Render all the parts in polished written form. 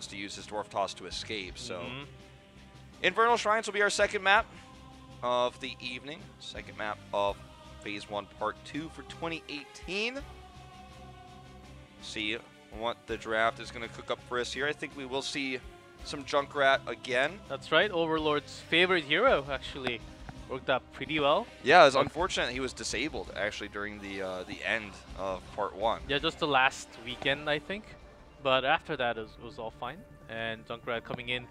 wants to use his Dwarf Toss to escape. So Infernal Shrines will be our second map of the evening. Second map of Phase 1 Part 2 for 2018. See what the draft is going to cook up for us here. I think we will see some Junkrat again. That's right. Overlord's favorite hero actually worked out pretty well. Yeah, it's unfortunate he was disabled actually during the end of Part 1. Yeah, just the last weekend, I think. But after that, it was all fine. And Junkrat coming in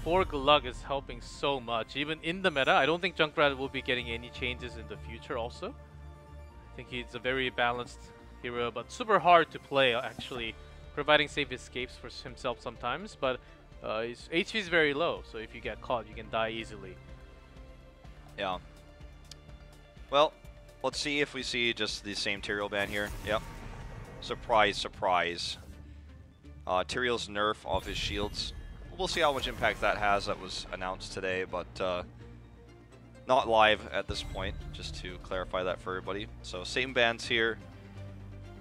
for GLuck is helping so much. Even in the meta, I don't think Junkrat will be getting any changes in the future also. I think he's a very balanced hero, but super hard to play actually, providing safe escapes for himself sometimes. But his HP is very low, so if you get caught, you can die easily. Yeah. Well, let's see if we see just the same Tyrael ban here. Yep. Surprise, surprise. Tyrael's nerf of his shields. We'll see how much impact that has. That was announced today, but not live at this point, just to clarify that for everybody. So same bans here.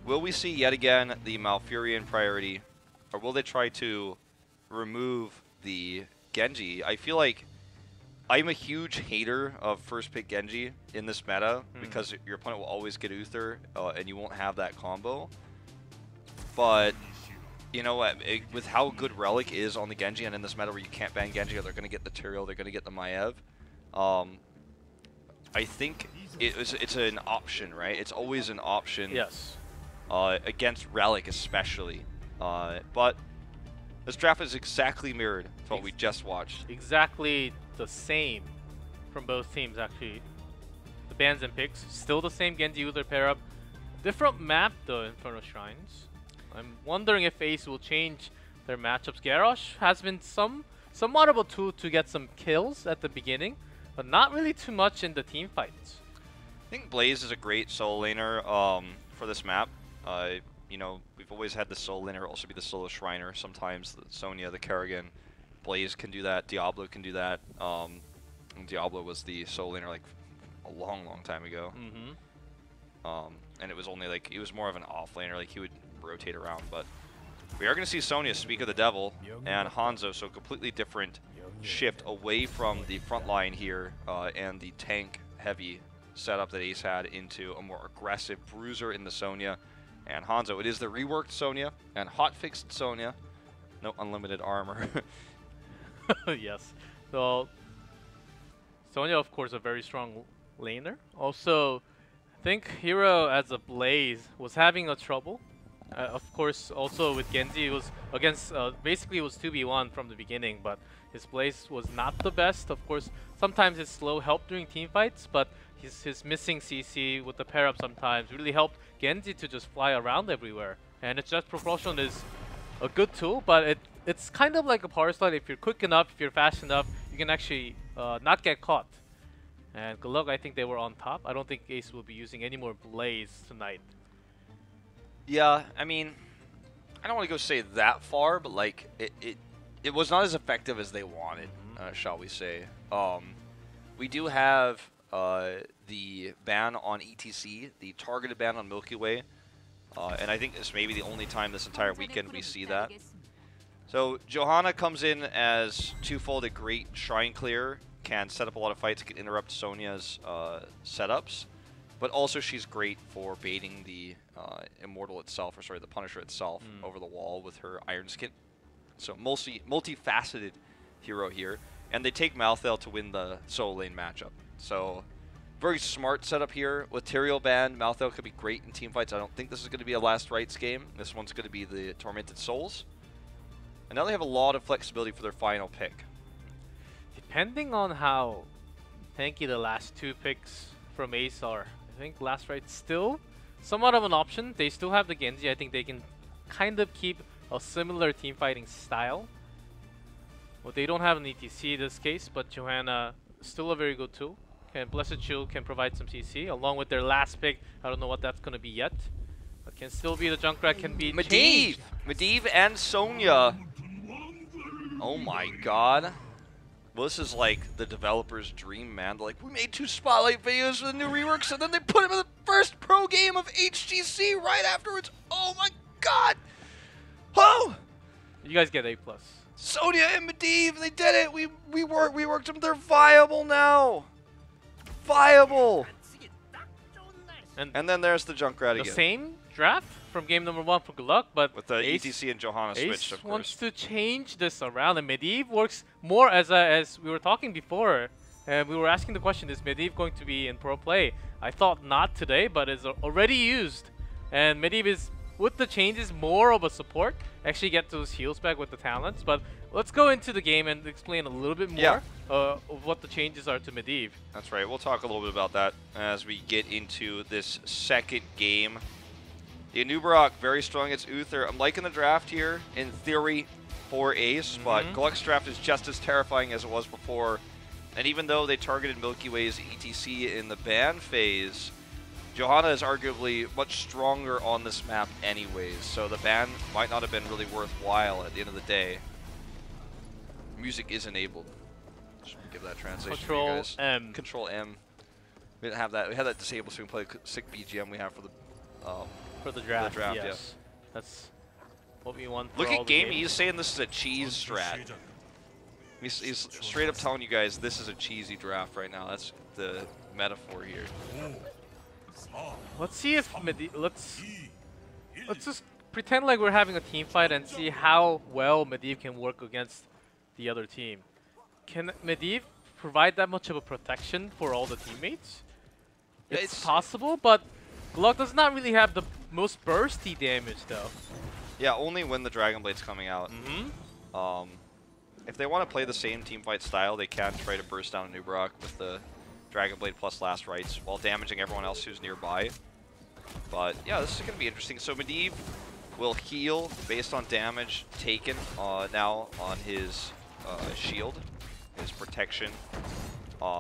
Will we see yet again the Malfurion priority, or will they try to remove the Genji? I feel like I'm a huge hater of first pick Genji in this meta because your opponent will always get Uther and you won't have that combo. But you know what, with how good Relic is on the Genji and in this meta where you can't ban Genji, or they're going to get the Tyrael, they're going to get the Medivh, I think it's an option, right? It's always an option. Yes. Against Relic especially. But this draft is exactly mirrored to what we just watched. Exactly the same from both teams actually. The bans and picks, still the same Genji Uther pair up. Different map though, Infernal Shrines. I'm wondering if Ace will change their matchups. Garrosh has been somewhat of a tool to get some kills at the beginning, but not really too much in the team fights. I think Blaze is a great solo laner for this map. You know, we've always had the solo laner also be the solo Shriner. Sometimes the Sonya, the Kerrigan, Blaze can do that. Diablo can do that. And Diablo was the solo laner like a long, long time ago. And it was only like, he was more of an off laner, like he would rotate around. But we are going to see Sonya, Speak of the Devil, and Hanzo, so completely different shift away from the front line here and the tank heavy setup that Ace had into a more aggressive bruiser in the Sonya and Hanzo. It is the reworked Sonya and hot-fixed Sonya. No unlimited armor. Yes. So Sonya, of course, a very strong laner. Also, I think hero as a Blaze was having a trouble. Of course, also with Genji, it was against basically it was 2v1 from the beginning, but his Blaze was not the best. Of course, sometimes his slow helped during team fights, but his missing CC with the pair up sometimes really helped Genji to just fly around everywhere. And its Jet Propulsion is a good tool, but it's kind of like a power slide. If you're quick enough, if you're fast enough, you can actually not get caught. And GLuck, I think they were on top. I don't think Ace will be using any more Blaze tonight. Yeah, I mean, I don't want to go say that far, but like it was not as effective as they wanted, shall we say. We do have the ban on ETC, the targeted ban on Milky Way, and I think this may be the only time this entire weekend we see that. So Johanna comes in as twofold, a great shrine clear, can set up a lot of fights, can interrupt Sonya's setups, but also she's great for baiting the Immortal itself, or sorry, the Punisher itself over the wall with her Iron Skin. So multifaceted hero here, and they take Malthael to win the solo lane matchup. So very smart setup here with Tyrael banned. Malthael could be great in team fights. I don't think this is going to be a Last Rites game. This one's going to be the Tormented Souls. And now they have a lot of flexibility for their final pick. Depending on how tanky the last two picks from Ace are, I think Last Rites still somewhat of an option. They still have the Genji. I think they can kind of keep a similar team fighting style. Well, they don't have an ETC in this case, but Johanna still a very good tool. Blessed Shield can provide some CC along with their last pick. I don't know what that's going to be yet, but can still be the Junkrat, can be Medivh! Medivh and Sonya. Oh my god. Well, this is like the developer's dream, man. They're like, we made 2 spotlight videos for the new reworks, and then they put him in the first pro game of HGC right afterwards. Oh my god! Oh! You guys get A+. Sonya and Medivh, they did it. We worked them. They're viable now. Viable. And then there's the Junkrat again. The same draft from game number 1 for GLuck, but with the ETC and Johanna switched, of course. wants to change this around, and Medivh works more as we were talking before. And we were asking the question, is Medivh going to be in pro play? I thought not today, but is already used. And Medivh is, with the changes, more of a support. Actually get those heals back with the talents. But let's go into the game and explain a little bit more of what the changes are to Medivh. That's right. We'll talk a little bit about that as we get into this second game. The Anubarak, very strong against Uther. I'm liking the draft here, in theory, for Ace, but GLuck's draft is just as terrifying as it was before. And even though they targeted Milky Way's ETC in the ban phase, Johanna is arguably much stronger on this map anyways, so the ban might not have been really worthwhile at the end of the day. Music is enabled. Should we give that translation for you guys? Control M. Control M. We didn't have that. We had that disabled so we can play the sick BGM we have for the draft. yes. Yeah. That's what we want. Look at Gamey. He's saying this is a cheese strat. He's straight up telling you guys this is a cheesy draft right now. That's the metaphor here. Let's see if let's just pretend like we're having a team fight and see how well Medivh can work against the other team. Can Medivh provide that much of a protection for all the teammates? Yeah, it's possible, but GLuck does not really have the most bursty damage though. Yeah, only when the Dragon Blade's coming out. If they want to play the same teamfight style, they can try to burst down Anubarak with the Dragon Blade plus Last Rites while damaging everyone else who's nearby. But yeah, this is going to be interesting. So Medivh will heal based on damage taken now on his shield, his protection,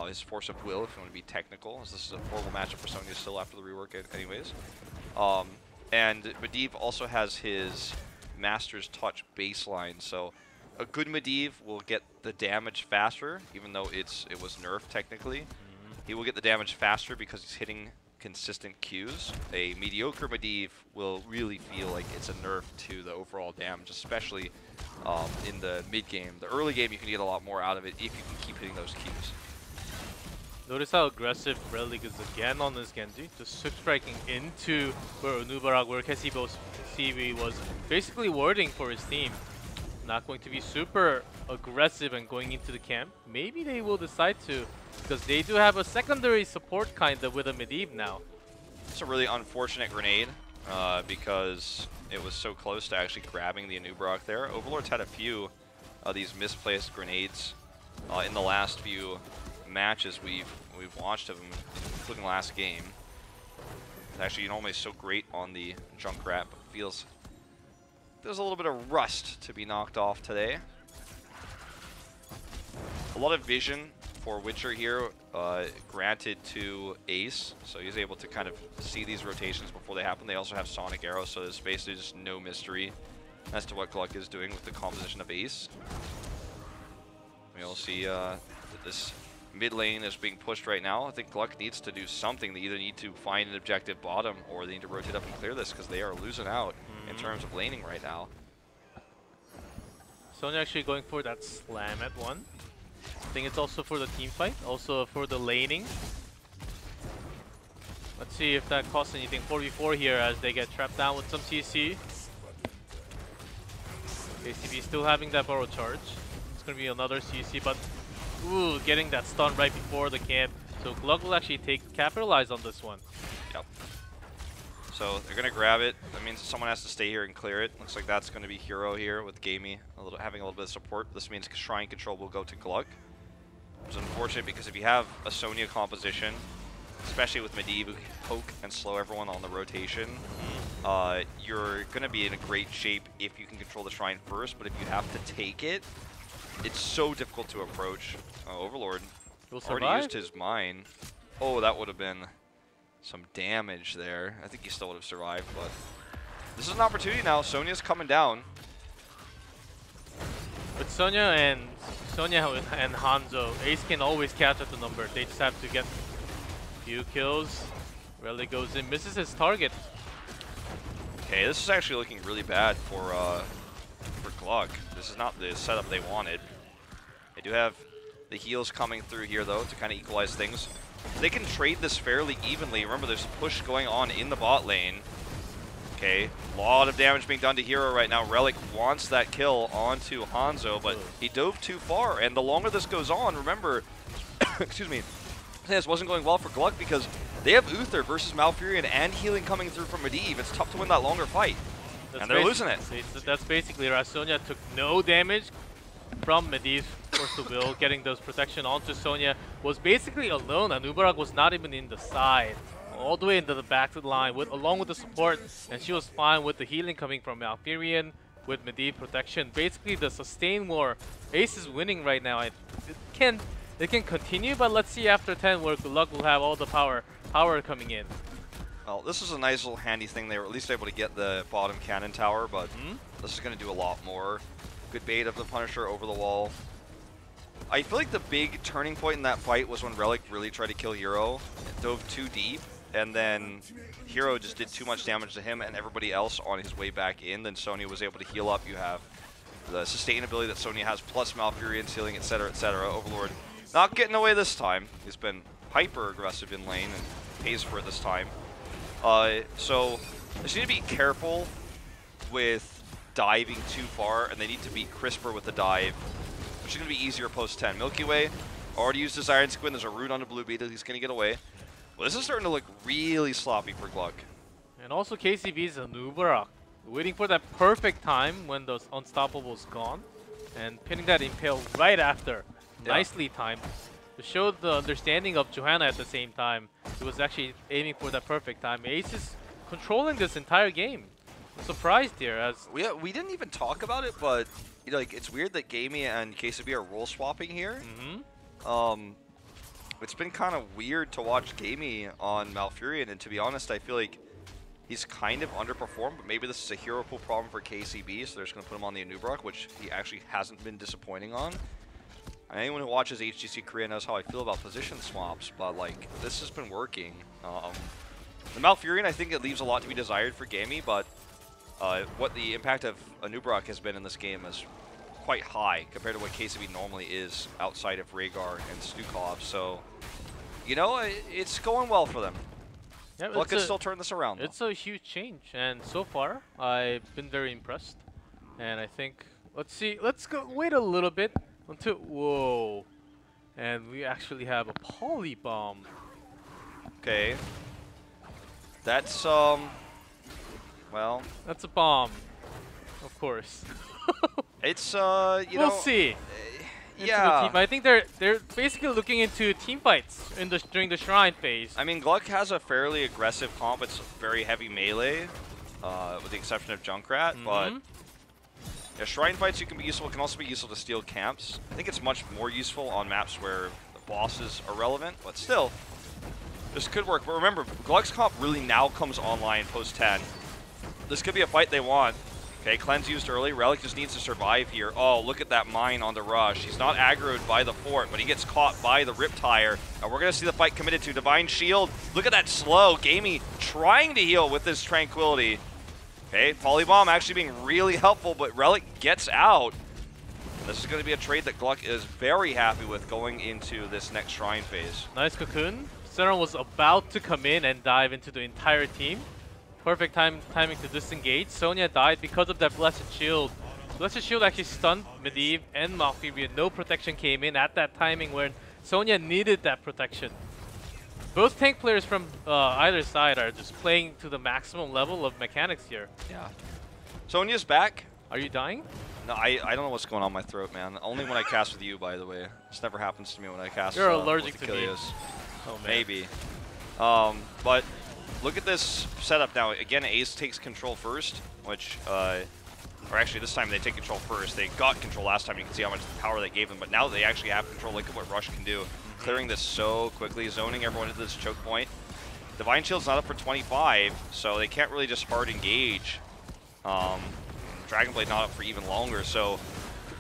his force of will, if you want to be technical, as this is a horrible matchup for Sonya still after the rework anyways. And Medivh also has his Master's Touch baseline, so a good Medivh will get the damage faster, even though it was nerfed technically. He will get the damage faster because he's hitting consistent Qs. A mediocre Medivh will really feel like it's a nerf to the overall damage, especially in the mid game. The early game you can get a lot more out of it if you can keep hitting those Qs. Notice how aggressive Relic is again on this Genji, just swift striking into where Anubarak, where Kesibo was basically warding for his team. Not going to be super aggressive and going into the camp. Maybe they will decide to, because they do have a secondary support kind of with a Medivh now. It's a really unfortunate grenade because it was so close to actually grabbing the Anubarak there. Overlord's had a few of these misplaced grenades in the last few matches we've watched of him, including last game. Actually, you know, he's so great on the Junkrat, but feels there's a little bit of rust to be knocked off today. A lot of vision for Witcher here granted to Ace, so he's able to kind of see these rotations before they happen. They also have Sonic Arrow, so there's basically just no mystery as to what GLuck is doing with the composition of Ace. We'll see that this mid lane is being pushed right now. I think GLuck needs to do something. They either need to find an objective bottom or they need to rotate up and clear this because they are losing out in terms of laning right now. Sonya actually going for that slam at one. I think it's also for the team fight, also for the laning. Let's see if that costs anything. 4v4 here as they get trapped down with some CC. KCB still having that borrow charge. It's going to be another CC, but ooh, getting that stun right before the camp. So GLuck will actually capitalize on this one. Yep. So they're going to grab it. That means someone has to stay here and clear it. Looks like that's going to be Hero here with Gamey having a little bit of support. This means Shrine Control will go to GLuck. It's unfortunate because if you have a Sonya composition, especially with Medivh who can poke and slow everyone on the rotation, you're going to be in a great shape if you can control the Shrine first, but if you have to take it, it's so difficult to approach. Overlord already used his mine. Oh, that would have been some damage there. I think he still would have survived, but this is an opportunity now. Sonya's coming down. With Sonya and Hanzo, Ace can always catch up the number. They just have to get a few kills. Relic goes in, misses his target. Okay, this is actually looking really bad for GLuck. This is not the setup they wanted. They do have the heals coming through here, though, to kind of equalize things. They can trade this fairly evenly. Remember, there's a push going on in the bot lane. Okay, a lot of damage being done to Hero right now. Relic wants that kill onto Hanzo, but he dove too far. And the longer this goes on, remember, excuse me, this wasn't going well for GLuck because they have Uther versus Malfurion and healing coming through from Medivh. It's tough to win that longer fight. And they're losing it. That's basically right. Sonya took no damage from Medivh, forced to will, getting those protection onto Sonya. Was basically alone, and Ubarak was not even in the side. All the way into the back of the line, along with the support, and she was fine with the healing coming from Malfurion, with Medivh protection. Basically, the sustain war, Ace is winning right now. It can continue, but let's see after 10 where GLuck will have all the power coming in. Well, this is a nice little handy thing. They were at least able to get the bottom cannon tower, but this is going to do a lot more. Good bait of the Punisher over the wall. I feel like the big turning point in that fight was when Relic really tried to kill Hero. It dove too deep, and then Hero just did too much damage to him and everybody else on his way back in. Then Sonya was able to heal up. You have the sustainability that Sonya has, plus Malfurion's healing, etc., etc. Overlord not getting away this time. He's been hyper aggressive in lane and pays for it this time. So they just need to be careful with diving too far, and they need to be crisper with the dive, which is going to be easier post-10. Milky Way already used his Iron Squid. There's a root on the blue beetle. He's going to get away. Well, this is starting to look really sloppy for GLuck. And also KCB's Ubarak, waiting for that perfect time when the Unstoppable's gone, and pinning that Impale right after. Yeah. Nicely timed. To show the understanding of Johanna at the same time, he was actually aiming for that perfect time. Ace is controlling this entire game. I'm surprised here, as we didn't even talk about it, but you know, like, it's weird that Gamey and KCB are role swapping here. It's been kind of weird to watch Gamey on Malfurion, and to be honest, I feel like he's kind of underperformed. But maybe this is a hero pool problem for KCB, so they're just going to put him on the Anubarak, which he actually hasn't been disappointing on. Anyone who watches HGC Korea knows how I feel about position swaps, but like, this has been working. The Malfurion, I think it leaves a lot to be desired for Gamey, but what the impact of Anubarak has been in this game is quite high compared to what KCB normally is outside of Rhaegar and Stukov. So, you know, it's going well for them. Yeah, GLuck can still turn this around, though. It's a huge change, and so far, I've been very impressed. And I think, let's go, wait a little bit until, whoa. And we actually have a poly bomb. Okay. That's, well. That's a bomb, of course. It's, you know. We'll see. Yeah. I think they're basically looking into team fights during the Shrine phase. I mean, GLuck has a fairly aggressive comp. It's very heavy melee, with the exception of Junkrat. But yeah, Shrine fights you can be useful. It can also be useful to steal camps. I think it's much more useful on maps where the bosses are relevant. But still, this could work. But remember, GLuck's comp really now comes online post 10. This could be a fight they want. Okay, cleanse used early. Relic just needs to survive here. Oh, look at that mine on the rush. He's not aggroed by the fort, but he gets caught by the Riptire. And we're going to see the fight committed to. Divine Shield. Look at that slow. Gamey trying to heal with this Tranquility. Okay, Polybomb actually being really helpful, but Relic gets out. And this is going to be a trade that GLuck is very happy with going into this next Shrine phase. Nice cocoon. Sentinel was about to come in and dive into the entire team. Perfect timing to disengage. Sonya died because of that Blessed Shield. Blessed Shield actually stunned Medivh and Malfurion. No protection came in at that timing when Sonya needed that protection. Both tank players from either side are just playing to the maximum level of mechanics here. Yeah. Sonya's back. Are you dying? No, I don't know what's going on in my throat, man. Only when I cast with you, by the way. This never happens to me when I cast. You're allergic to me. Oh, man. Maybe. But look at this setup now. Again, Ace takes control first, which, or actually this time they take control first. They got control last time. You can see how much power they gave them, but now they actually have control. Look at what Rush can do. Clearing this so quickly, zoning everyone into this choke point. Divine Shield's not up for 25, so they can't really just hard engage. Dragonblade not up for even longer, so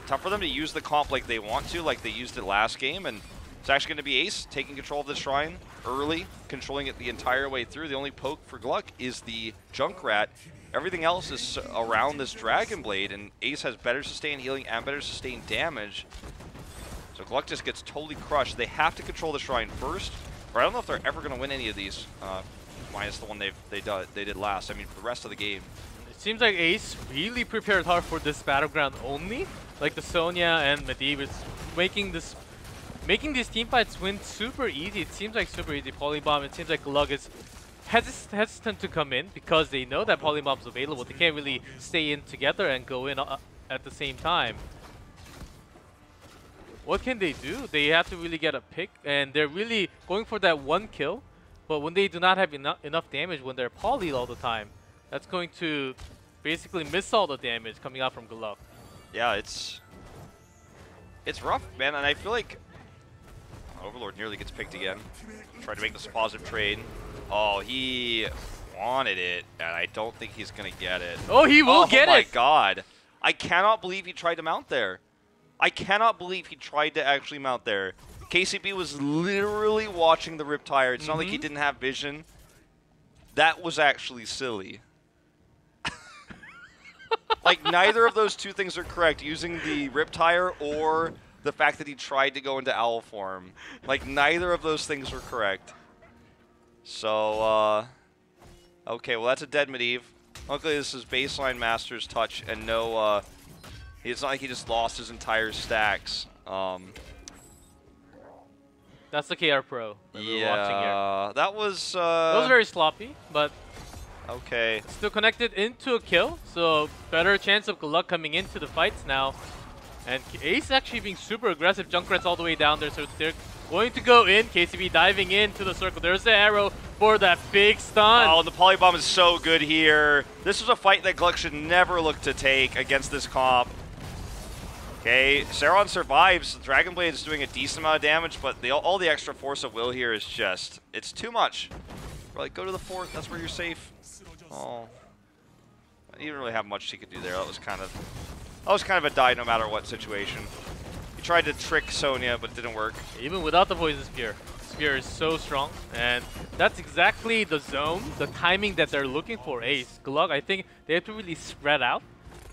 tough for them to use the comp like they want to, like they used it last game, and it's actually going to be Ace taking control of the Shrine early, controlling it the entire way through. The only poke for GLuck is the Junkrat. everything else is around this Dragon Blade, and Ace has better sustained healing and better sustained damage. So GLuck just gets totally crushed. They have to control the Shrine first, or I don't know if they're ever going to win any of these, minus the one they did last. I mean, for the rest of the game. It seems like Ace really prepared hard for this battleground only. Like the Sonya and Medivh is making these team fights win super easy. It seems like super easy. Polybomb, it seems like GLuck is hesitant to come in because they know that Polybomb's available. They can't really stay in together and go in at the same time. What can they do? They have to really get a pick, and they're really going for that one kill. But when they do not have enough damage when they're polyed all the time, that's going to basically miss all the damage coming out from GLuck. Yeah, it's rough, man, and I feel like Overlord nearly gets picked again. Tried to make this a positive trade. Oh, he wanted it, and I don't think he's going to get it. Oh, he will get it! Oh my god. I cannot believe he tried to mount there. I cannot believe he tried to actually mount there. KCP was literally watching the Riptire. It's not like he didn't have vision. That was actually silly. Like, neither of those two things are correct, using the Riptire or the fact that he tried to go into owl form. Like, neither of those things were correct. So, okay, well, that's a dead Medivh. Luckily, this is baseline Master's Touch, and no, it's not like he just lost his entire stacks. That's the KR Pro that we were watching here. That was very sloppy, but okay. Still connected into a kill, so better chance of GLuck coming into the fights now. And Ace actually being super aggressive. Junkrat's all the way down there, so they're going to go in. KCB diving into the circle. There's the arrow for that big stun. Oh, and the Polybomb is so good here. This was a fight that GLuck should never look to take against this comp. Okay, Saron survives. Dragon Blade is doing a decent amount of damage, but all the extra force of will here is just, it's too much. We're like, go to the fort, that's where you're safe. Oh, he didn't really have much he could do there. That was kind of a die no matter what situation. He tried to trick Sonya, but it didn't work. Even without the Poison Spear, Spear is so strong, and that's exactly the zone, the timing that they're looking for. Ace, GLuck, I think they have to really spread out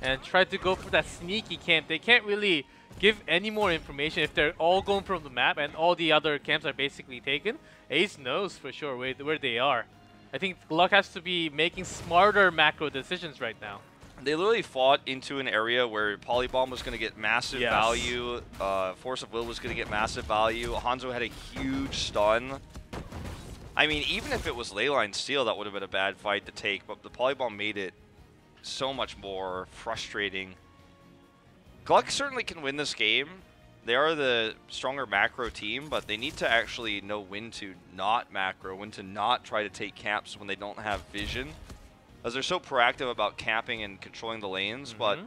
and try to go for that sneaky camp. They can't really give any more information if they're all going from the map and all the other camps are basically taken. Ace knows for sure where they are. I think GLuck has to be making smarter macro decisions right now. They literally fought into an area where Polybomb was going to get massive value, Force of Will was going to get massive value, Hanzo had a huge stun. I mean, even if it was Leyline Steel, that would have been a bad fight to take, but the Polybomb made it so much more frustrating. GLuck certainly can win this game. They are the stronger macro team, but they need to actually know when to not macro, when to not try to take camps when they don't have vision. As they're so proactive about camping and controlling the lanes, but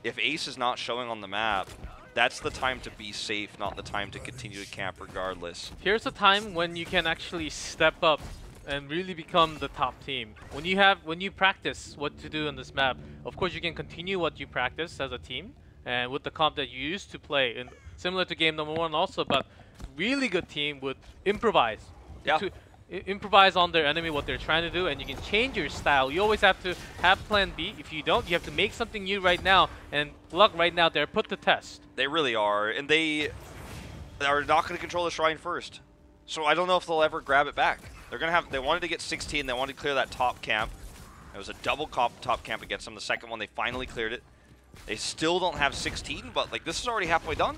if Ace is not showing on the map, that's the time to be safe, not the time to continue to camp regardless. Here's a time when you can actually step up and really become the top team. When you practice what to do on this map, of course you can continue what you practice as a team and with the comp that you used to play, and similar to game number 1 also, but really good team would improvise. Yeah. Improvise on their enemy, what they're trying to do, and you can change your style. You always have to have plan B. If you don't, you have to make something new right now, and GLuck right now, they're put to test. They really are, and they are not going to control the Shrine first. So I don't know if they'll ever grab it back. They wanted to get 16, they wanted to clear that top camp. It was a double top camp against them. The second one, they finally cleared it. They still don't have 16, but like this is already halfway done.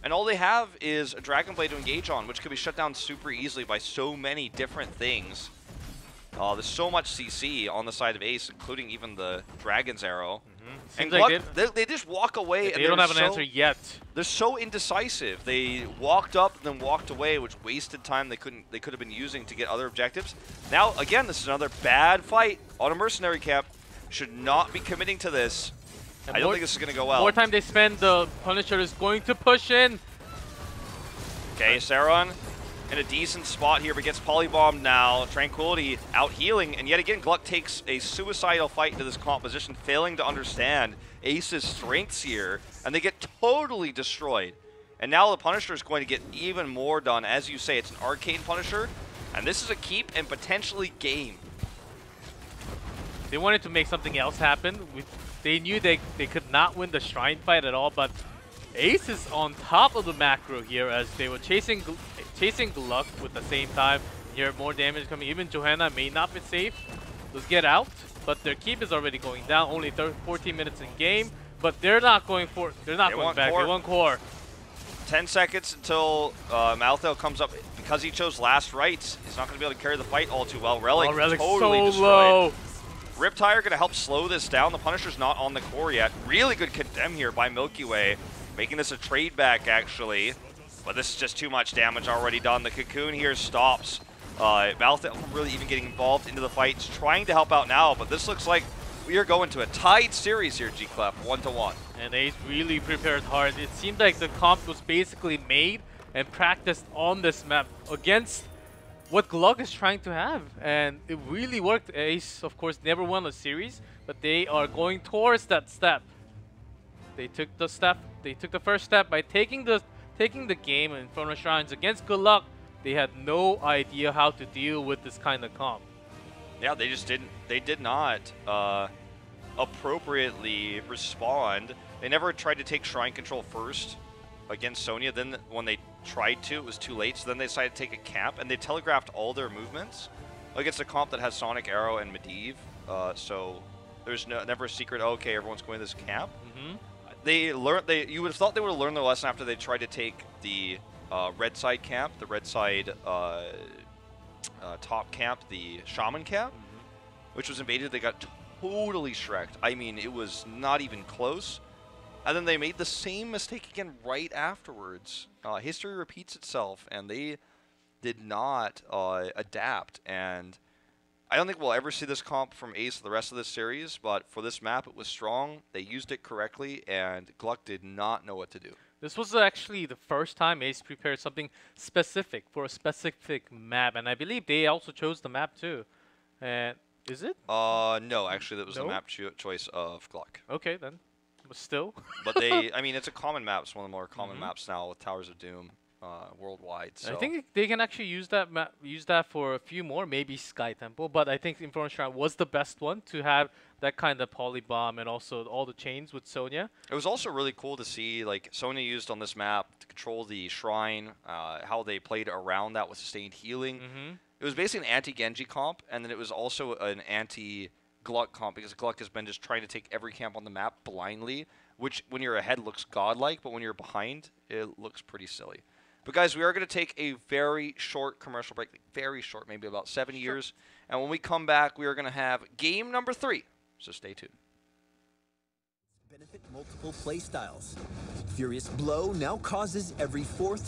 And all they have is a Dragon Blade to engage on, which could be shut down super easily by so many different things. There's so much CC on the side of Ace, including even the Dragon's Arrow. And like GLuck, they just walk away. They don't have an answer yet. They're so indecisive. They walked up and then walked away, which wasted time they could have been using to get other objectives. Now, again, this is another bad fight on a mercenary camp. Should not be committing to this. I don't think this is going to go well. More time they spend, the Punisher is going to push in. Okay, Saron in a decent spot here, but gets Polybombed now. Tranquility out healing, and yet again, GLuck takes a suicidal fight into this composition, failing to understand Ace's strengths here, and they get totally destroyed. And now the Punisher is going to get even more done. As you say, it's an arcane Punisher, and this is a keep and potentially game. They wanted to make something else happen. They knew they could not win the Shrine fight at all, but Ace is on top of the macro here as they were chasing GLuck with the same time. Here, more damage coming. Even Johanna may not be safe. Let's get out, but their keep is already going down. Only 14 minutes in game, but they're not going for. They're not going back. They want core. 10 seconds until Medivh comes up. Because he chose last rights, he's not going to be able to carry the fight all too well. Relic totally so destroyed. Low. Riptire going to help slow this down. The Punisher's not on the core yet. Really good condemn here by Milky Way, making this a trade back actually. But this is just too much damage already done. The Cocoon here stops Medivh from really even getting involved into the fight. He's trying to help out now, but this looks like we are going to a tied series here, GLuck, 1-1. And Ace really prepared hard. It seemed like the comp was basically made and practiced on this map against what GLuck is trying to have. And it really worked. Ace, of course, never won a series, but they are going towards that step. They took the step. They took the first step by taking the game in front of Shrines against GLuck. They had no idea how to deal with this kind of comp. Yeah, they just didn't. They did not appropriately respond. They never tried to take Shrine control first against Sonya. Then when they tried to, it was too late. So then they decided to take a camp, and they telegraphed all their movements against a comp that has Sonic, Arrow, and Medivh. So there's never a secret. Oh, okay, everyone's going to this camp. They learned. You would have thought they would have learned their lesson after they tried to take the red side camp, the red side top camp, the Shaman camp, which was invaded. They got totally shreked. I mean, it was not even close. And then they made the same mistake again right afterwards. History repeats itself, and they did not adapt. And I don't think we'll ever see this comp from Ace for the rest of this series, but for this map, it was strong. They used it correctly, and GLuck did not know what to do. This was actually the first time Ace prepared something specific for a specific map, and I believe they also chose the map too. And is it? No, actually, that was the map choice of GLuck. Okay, then. But still. But they, I mean, it's a common map. It's one of the more common maps now with Towers of Doom worldwide. So. I think they can actually use that map, use that for a few more, maybe Sky Temple. But I think Inferno Shrine was the best one to have that kind of polybomb and also all the chains with Sonya. It was also really cool to see like Sonya used on this map to control the shrine, how they played around that with sustained healing. It was basically an anti-Genji comp, and then it was also an anti-GLuck comp, because GLuck has been just trying to take every camp on the map blindly, which when you're ahead looks godlike, but when you're behind, it looks pretty silly. But guys, we are going to take a very short commercial break, very short, maybe about 7 years. And when we come back, we are going to have game number 3. So stay tuned. Benefit multiple playstyles. Furious Blow now causes every 4th